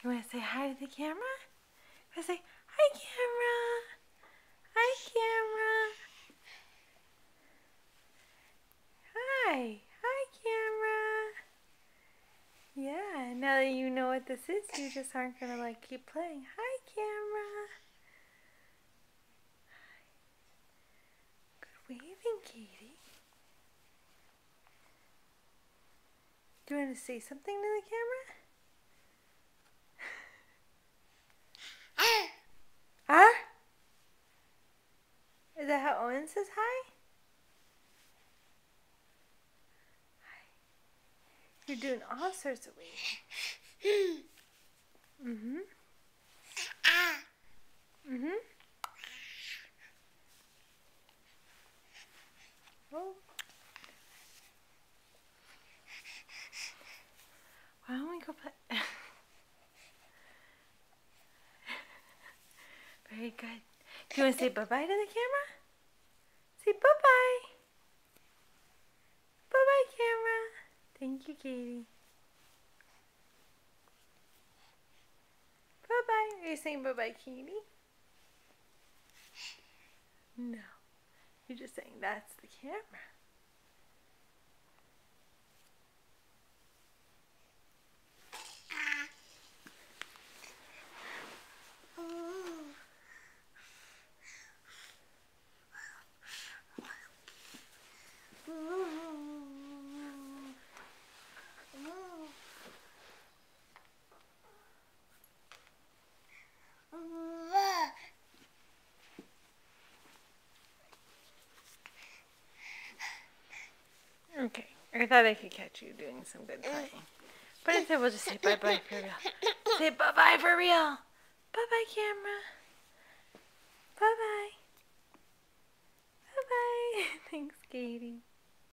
You want to say hi to the camera? You want to say, hi, camera. Hi, camera. Hi. Hi, camera. Yeah, now that you know what this is, you just aren't going to like keep playing. Hi, camera. Good waving, Katie. Do you want to say something to the camera? Huh? Is that how Owen says hi? You're doing all sorts of waving. Mm-hmm. Mm-hmm. Oh. Why don't we go play? Very good. Do you want to say bye-bye to the camera? Say bye-bye. Bye-bye, camera. Thank you, Katie. Bye-bye. Are you saying bye-bye, Katie? No. You're just saying that's the camera. Okay. I thought I could catch you doing some good playing. But instead we'll just say bye-bye for real. Say bye-bye for real. Bye-bye, camera. Bye-bye. Bye-bye. Thanks, Katie.